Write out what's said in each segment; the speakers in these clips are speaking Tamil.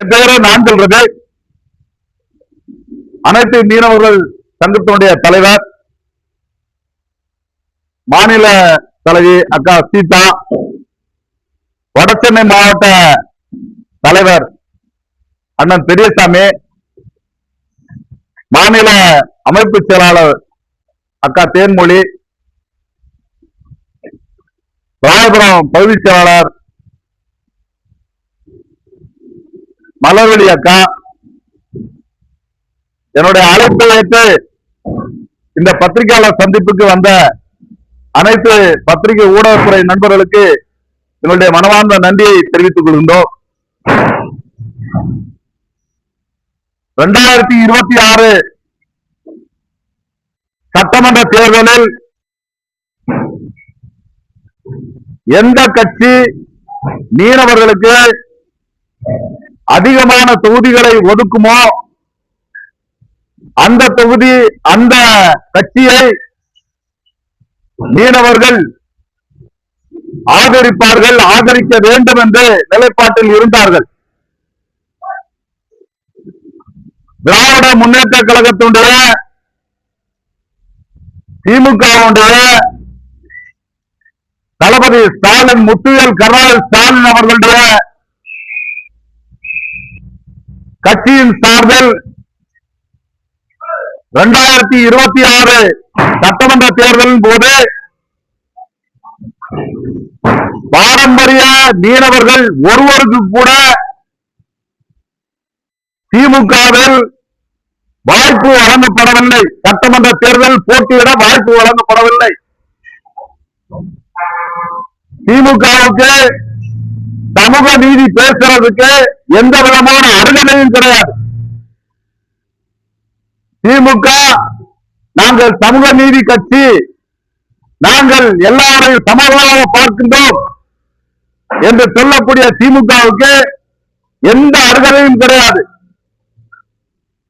என் பெயரை நான் சொல்றது. அனைத்து மீனவர்கள் சங்கத்தினுடைய தலைவர், மாநில தலைவி அக்கா சீதா, வடசென்னை மாவட்ட தலைவர் அண்ணன் பெரியசாமி, மாநில அமைப்பு செயலாளர் அக்கா தேன்மொழி, ராயபுரம் பகுதி செயலாளர் மலர்வழி அக்கா, என்னுடைய அழைப்பை ஏற்று இந்த பத்திரிகையாளர் சந்திப்புக்கு வந்த அனைத்து பத்திரிகை ஊடகத்துறை நண்பர்களுக்கு என்னுடைய மனமார்ந்த நன்றியை தெரிவித்துக் கொள்கின்றோம். 2026 சட்டமன்ற தேர்தலில் எந்த கட்சி மீனவர்களுக்கு அதிகமான தொகுதிகளை ஒதுக்குமோ அந்த தொகுதி அந்த கட்சியை மீனவர்கள் ஆதரிப்பார்கள், ஆதரிக்க வேண்டும் என்று நிலைப்பாட்டில் இருந்தார்கள். திராவிட முன்னேற்ற கழகத்தினுடைய திமுகவுடைய தளபதி ஸ்டாலின், முத்துவேல் கருணாநிதி ஸ்டாலின் அவர்களுடைய கட்சியின் சார்பில் 2026 சட்டமன்ற தேர்தலின் போது பாரம்பரிய மீனவர்கள் ஒருவருக்கு கூட திமுகவில் வாய்ப்பு வழங்கப்படவில்லை. சட்டமன்ற தேர்தல் போட்டியிட வாய்ப்பு வழங்கப்படவில்லை. திமுகவுக்கு சமூக நீதி பேசுறதுக்கு எந்த விதமான அருகதையும் கிடையாது. திமுக நாங்கள் சமூக நீதி கட்சி, நாங்கள் எல்லாரையும் சமமாக பார்க்கின்றோம் என்று சொல்லக்கூடிய திமுகவுக்கு எந்த அருகதையும் கிடையாது.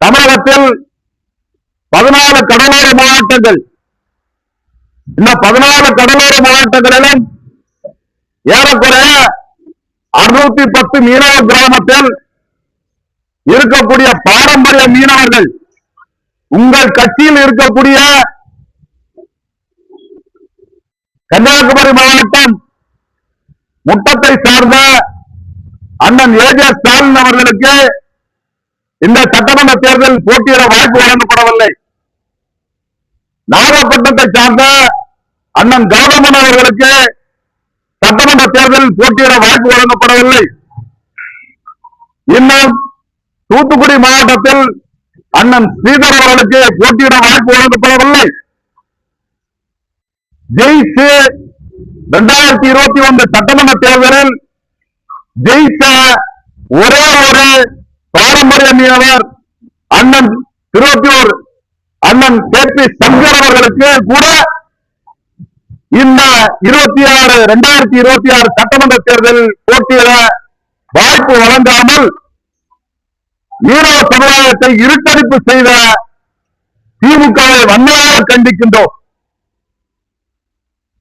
தமிழகத்தில் 14 கடலோர மாவட்டங்கள், இந்த 14 கடலோர மாவட்டங்களிலும் ஏறக்குறைய 610 மீனவ கிராமத்தில் இருக்கக்கூடிய பாரம்பரிய மீனவர்கள், உங்கள் கட்சியில் இருக்கக்கூடிய கன்னியாகுமரி மாவட்டம் முட்டத்தை சார்ந்த அண்ணன் ஏஜே ஸ்டாலின் அவர்களுக்கு இந்த சட்டமன்ற தேர்தல் போட்டியிட வாய்ப்பு வழங்கப்படவில்லை. நாகப்பட்டினத்தை சார்ந்த அண்ணன் கௌதமன் அவர்களுக்கு சட்டமன்ற தேர்தல் போட்டியிட வாய்ப்பு வழங்கப்படவில்லை. இன்னும் தூத்துக்குடி மாவட்டத்தில் அண்ணன் ஸ்ரீதர் அவர்களுக்கு போட்டியிட வாய்ப்பு வழங்கப்படவில்லை. ஜெயிச்சு 2021 சட்டமன்ற தேர்தலில் ஜெயித்த ஒரே ஒரு பாரம்பரிய மீனவர் அண்ணன் திருவொற்றியூர் அண்ணன் KP சங்கர் அவர்களுக்கு கூட இந்த 2026 சட்டமன்ற தேர்தலில் போட்டியிட வாய்ப்பு வழங்காமல் மீனவ சமுதாயத்தை இருட்டடிப்பு செய்த திமுகவை வன்மையாக கண்டிக்கின்றோம்.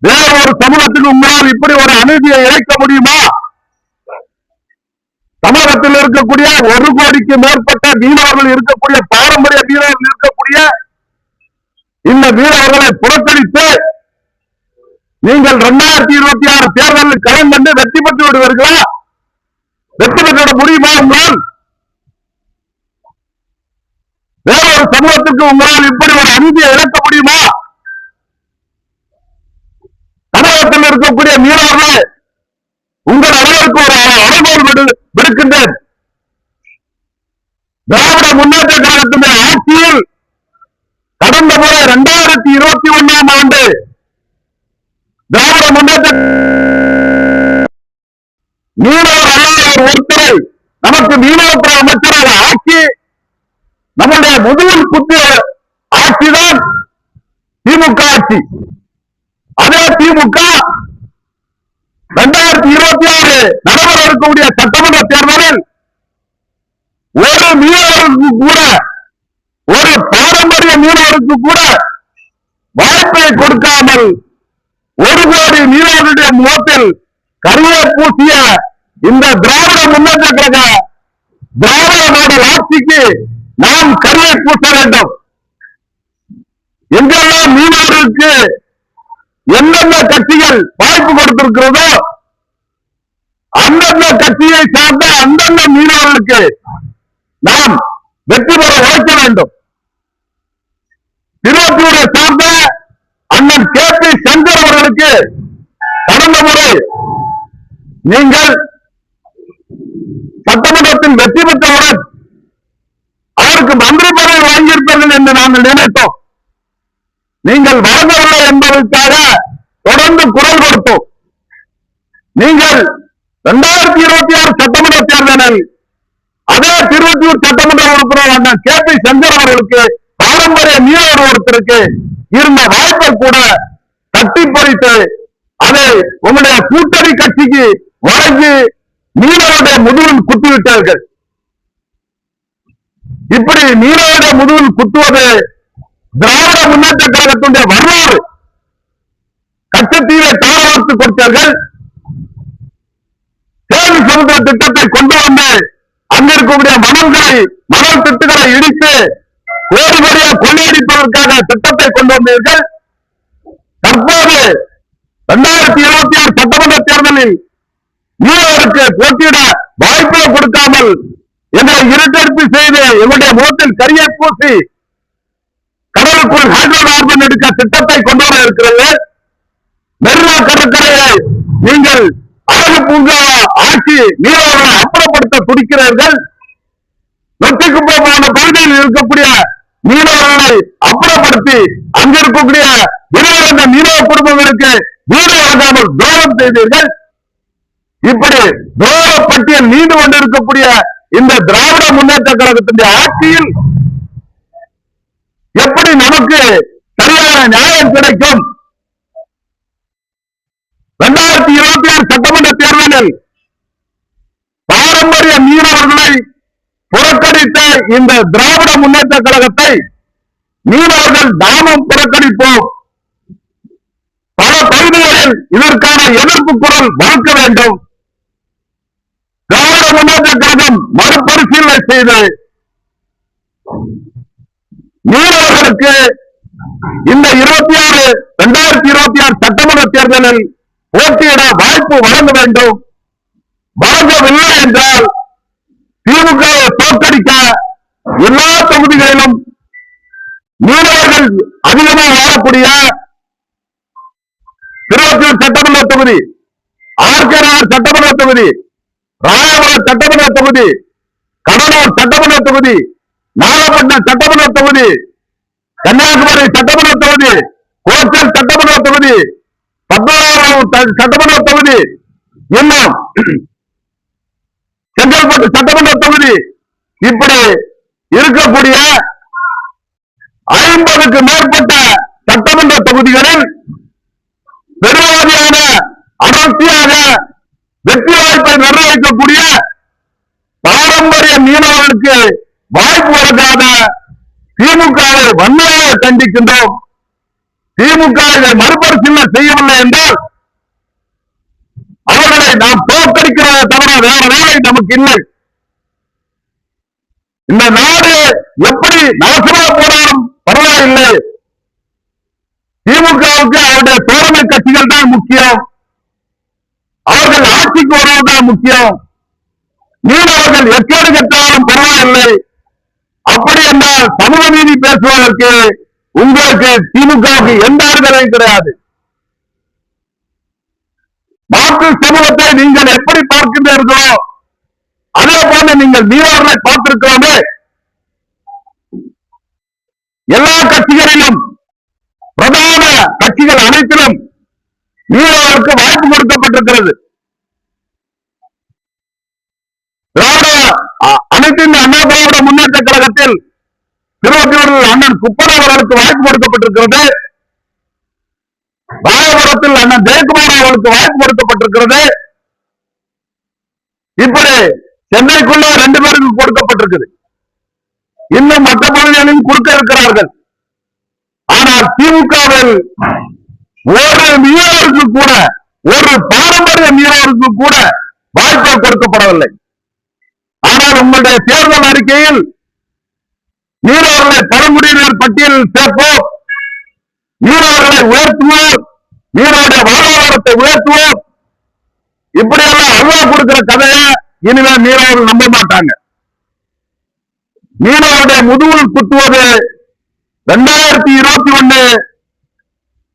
வேற ஒரு சமூகத்துக்கு உங்களால் இப்படி ஒரு அநீதியை இழைக்க முடியுமா? தமிழகத்தில் இருக்கக்கூடிய 1 கோடிக்கு மேற்பட்ட மீனவர்கள் இருக்கக்கூடிய பாரம்பரிய மீனவர்கள் இருக்கக்கூடிய இந்த மீனவர்களை புறக்கணித்து நீங்கள் 2026 தேர்தலில் களம் கண்டு வெற்றி பெற்று விடுவீர்களா? வெற்றி பெற்றுவிட முடியுமா உங்களால்? வேற ஒரு சமூகத்துக்கு உங்களால் இப்படி ஒரு அநீதியை இழக்க முடியுமா? தமிழகத்தில் இருக்கக்கூடிய மீனவர்கள் உங்கள் அளவிற்கு ஒரு அனுபவம் விடுக்கின்றேன். திராவிட முன்னேற்ற கழகத்தின் ஆட்சியில் கடந்த முறை 2021 ஆண்டு திராவிட முன்னேற்ற மீனவர் அல்லாத ஒருத்தரை நமக்கு மீனவத்துறை அமைச்சராக ஆக்கி நம்முடைய முதல் குத்து ஆட்சிதான் திமுக ஆட்சி. அதே திமுக 2026 நடைபெற இருக்கக்கூடிய சட்டமன்ற தேர்தலில் ஒரு மீனவருக்கு கூட, ஒரு பாரம்பரிய மீனவருக்கு கூட வாய்ப்பை கொடுக்காமல் 1 கோடி மீனவர்களுடைய முகத்தில் கருவை பூசிய இந்த திராவிட முன்னேற்ற கழக திராவிட மாடல் ஆட்சிக்கு நாம் கருவை பூச வேண்டும். எங்கெல்லாம் மீனவர்களுக்கு எந்தெந்த கட்சிகள் வாய்ப்பு கொடுத்திருக்கிறதோ அந்தந்த கட்சியை சார்ந்த அந்தந்த மீனவர்களுக்கு நாம் வெற்றி பெற உழைக்க வேண்டும். திருவத்தூரை சார்ந்த அண்ணன் கே.பி. சங்கர் அவர்களுக்கு கடந்த முறை நீங்கள் சட்டமன்றத்தில் வெற்றி பெற்றவுடன் அவருக்கு மந்திரி பதவி வாங்கியிருப்பீர்கள் என்று நாங்கள் நினைத்தோம். நீங்கள் வழங்கவில்லை என்பதற்காக தொடர்ந்து குரல் கொடுத்தோம். நீங்கள் 2026 சட்டமன்ற தேர்தலில் அதே திருவொற்றியூர் சட்டமன்ற உறுப்பினர் அண்ணன் கே.பி. சங்கர் அவர்களுக்கு பாரம்பரிய மீனவர் ஒருத்தருக்கு இருந்த வாய்ப்பை கூட தட்டி பறித்து அதை உங்களுடைய கூட்டணி கட்சிக்கு வழங்கி மீனவருடைய முதுகில் குத்திவிட்டார்கள். இப்படி மீனவருடைய முதுகில் குத்துவது திராவிட முன்னேற்ற கழகத்தினுடைய வரலாறு. கச்சத்தீவை தாராளத்து கொடுத்தார்கள். சேரி சமுத்திர திட்டத்தை கொண்டு வந்து அங்கிருக்கக்கூடிய மணல் திட்டுகளை இடித்து கோடி கோடியாக கொள்ளையடிப்பதற்காக திட்டத்தை கொண்டு வந்தீர்கள். தற்போது 2026 சட்டமன்ற தேர்தலில் மீனவருக்கு போட்டியிட வாய்ப்பை கொடுக்காமல் எங்களை இருட்டெடுப்பு செய்து எங்களுடைய முகத்தில் கரியை பூசி கடலுக்குள் ஹைட்ரோ கார்பன் எடுக்க திட்டத்தை கொண்டு வர இருக்கிறது. மெரினா கடற்கரையை நீங்கள் அழகு பூங்கா ஆட்சி மீனவர்களை அப்புறப்படுத்த துடிக்கிறீர்கள். வெற்றிக்குப்பை போன பகுதியில் இருக்கக்கூடிய மீனவர்களை அப்புறப்படுத்தி அங்கிருக்கக்கூடிய விரைவான மீனவ குடும்பங்களுக்கு வீடு வழங்காமல் துரோகம் செய்தீர்கள். இப்படி துரோக பட்டியல் நீண்டு கொண்டிருக்கக்கூடிய இந்த திராவிட முன்னேற்ற கழகத்தினுடைய ஆட்சியில் எப்படி நமக்கு சரியான நியாயம் கிடைக்கும்? 2026 சட்டமன்ற தேர்தலில் பாரம்பரிய மீனவர்களை புறக்கணித்த இந்த திராவிட முன்னேற்ற கழகத்தை மீனவர்கள் நாமும் புறக்கணிப்போம். பல பகுதிகளில் இதற்கான எதிர்ப்பு குரல் வகுக்க வேண்டும். திராவிட முன்னேற்ற கழகம் மறுபரிசீலனை செய்து மீனவர்களுக்கு இந்த 2026 சட்டமன்ற தேர்தலில் போட்டியிட வாய்ப்பு வழங்க வேண்டும். வழங்கவில்லை என்றால் திமுகவை தோற்கடிக்க எல்லா தொகுதிகளிலும் மீனவர்கள் அதிகமாக வாழக்கூடிய திருவொற்றியூர் சட்டமன்ற தொகுதி, ஆர்கேநகர் சட்டமன்ற தொகுதி, ராயபுரம் சட்டமன்ற தொகுதி, கடலூர் சட்டமன்ற தொகுதி, நாகப்பட்டினம் சட்டமன்ற தொகுதி, கன்னியாகுமரி சட்டமன்ற தொகுதி, கோச்சல் சட்டமன்ற தொகுதி, பத்மநாபபுரம் சட்டமன்ற தொகுதி, இன்னும் செங்கல்பட்டு சட்டமன்ற தொகுதி, இப்படி இருக்கக்கூடிய 50க்கு மேற்பட்ட சட்டமன்ற தொகுதிகளில் பெருவாரியான அடர்த்தியாக வெற்றி வாய்ப்பை நிர்ணயிக்கக்கூடிய பாரம்பரிய மீனவர்களுக்கு வாய்ப்பு வழங்காத திமுகவை வன்மையாக கண்டிக்கின்றோம். திமுக இதை மறுபரிசீலனை செய்யவில்லை என்றால் அவர்களை நாம் தோற்கடிக்கிறத தவிர வேற வேலை நமக்கு இல்லை. இந்த நாடு எப்படி நாசமா போனாலும் பரவாயில்லை. திமுகவுக்கு அவருடைய தோழமை கட்சிகள் தான் முக்கியம். அவர்கள் ஆட்சிக்கு வருவதுதான் முக்கியம். மீனவர்கள் எக்கேடு கட்டாலும் பரவாயில்லை. அப்படி என்றால் சமூக நீதி பேசுவதற்கு உங்களுக்கு திமுகவுக்கு எந்த அருகதையும் கிடையாது. மாற்று சமூகத்தை நீங்கள் எப்படி பார்க்கின்றீர்களோ அதே போல நீங்கள் மீனவர்களை பார்த்திருக்கிறோமே. எல்லா கட்சிகளிலும் பிரதான கட்சிகள் அனைத்திலும் மீனவர்களுக்கு வாய்ப்பு கொடுக்கப்பட்டிருக்கிறது. அனைத்து அண்ணா திராவிட முன்னேற்ற கழகத்தில் திருவொற்றியூரில் அண்ணன் குப்பன் அவர்களுக்கு வாய்ப்பு கொடுக்கப்பட்டிருக்கிறது. ராயபுரத்தில் அண்ணன் ஜெயக்குமார் அவர்களுக்கு வாய்ப்பு கொடுக்கப்பட்டிருக்கிறது. இப்படி சென்னைக்குள்ள 2 பேருக்கு கொடுக்கப்பட்டிருக்குது. இன்னும் மற்ற பகுதிகளிலும் கொடுக்க இருக்கிறார்கள். ஆனால் திமுகவில் ஒரு மீனவருக்கு கூட, ஒரு பாரம்பரிய மீனவருக்கு கூட வாய்ப்பு கொடுக்கப்படவில்லை. ஆனால் உங்களுடைய தேர்தல் அறிக்கையில் மீனவர்களை பழங்குடியினர் பட்டியலில் சேர்ப்போம், மீனவர்களை உயர்த்துவோம், மீனவருடைய வாழ்வாதாரத்தை உயர்த்துவோம், இப்படியெல்லாம் அல்வா கொடுக்கிற கதையை இனிமே மீனவர்கள் நம்ப மாட்டாங்க. மீனவருடைய முதுகில் குத்துவது 2021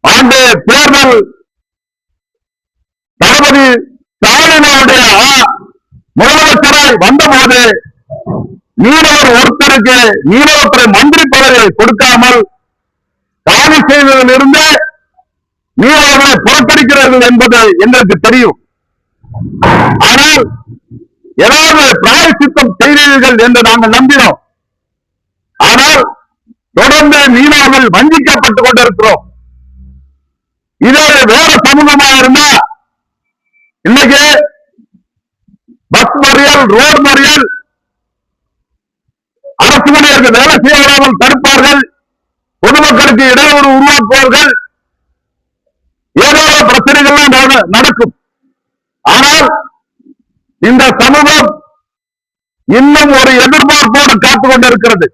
ஆண்டு தேர்தல் தளபதி ஸ்டாலினுடைய முதலமைச்சராய் வந்தபோது மீனவர் ஒருத்தருக்கு மீனவத்துறை மந்திரி பதவியை கொடுக்காமல் காலி செய்ததில் இருந்து மீனவர்களை புறக்கணிக்கிறார்கள் என்பது எங்களுக்கு தெரியும். ஆனால் ஏதாவது பிராயச்சித்தம் செய்தீர்கள் என்று நாங்கள் நம்பினோம். ஆனால் தொடர்ந்து மீனவர்கள் வஞ்சிக்கப்பட்டுக் கொண்டிருக்கிறோம். இதே வேற சமூகமாக இருந்தா இன்னைக்கு பஸ் மறியல், ரோடு மறியல், அரசு ஊழியர்கள் வேலை செய்ய விடாமல் தடுப்பார்கள், பொதுமக்களுக்கு இடையூறு உருவாக்குவார்கள், ஏதோ பிரச்சனைகள் நடக்கும். ஆனால் இந்த சமூகம் இன்னும் ஒரு எதிர்பார்ப்போடு காத்துக் கொண்டிருக்கிறது,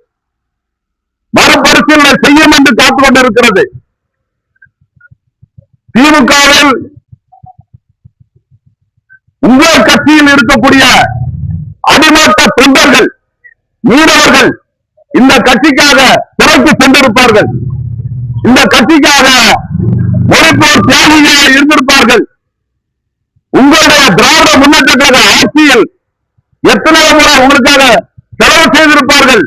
மறுபரிசீலனை செய்யும் என்று காத்துக் கொண்டிருக்கிறது. திமுகவில் உங்கள் கட்சியில் இருக்கக்கூடிய அடிமட்ட தொண்டர்கள், மீனவர்கள் இந்த கட்சிக்காக சிறைக்கு சென்றிருப்பார்கள், இந்த கட்சிக்காக மொழிப்போர் தியாகிகள் இருந்திருப்பார்கள். உங்களுடைய திராவிட முன்னேற்ற கழக ஆட்சியில் எத்தனை முறை உங்களுக்காக செலவு செய்திருப்பார்கள்,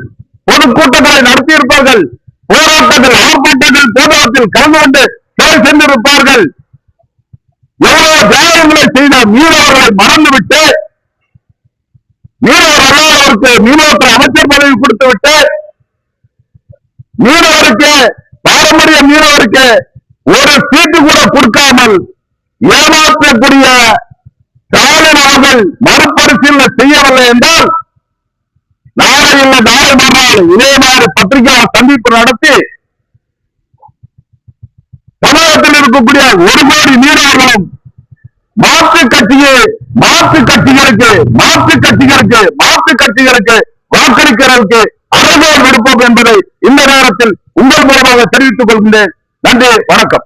பொதுக்கூட்டங்களை நடத்தியிருப்பார்கள், போராட்டங்கள், ஆர்ப்பாட்டங்கள், போராட்டத்தில் கலந்து கொண்டு சிறை சென்றிருப்பார்கள். எவ்வளவு தியாகங்களை செய்த மீனவர்களை மறந்துவிட்டு, மீனவர் அல்லாதவருக்கு மீனவத்துறை அமைச்சர் பதவி கொடுத்து விட்டு, மீனவருக்கு பாரம்பரிய மீனவருக்கு ஒரு சீட்டு கூட கொடுக்காமல் ஏமாற்றக்கூடிய ஸ்டாலின் அவர்கள் மறுபரிசீலனை செய்யவில்லை என்றால் நாளை இல்லை நாளை மறுநாள் இதே மாதிரி பத்திரிகையாளர் சந்திப்பு நடத்தி தமிழகத்தில் இருக்கக்கூடிய 1 கோடி மீனவர்களும் மாற்று கட்சிகளுக்கு வாக்களிக்கிறதற்கு அறைகோல் விடுப்போம் என்பதை இந்த நேரத்தில் உங்கள் மூலமாக தெரிவித்துக் கொள்கின்றேன். நன்றி, வணக்கம்.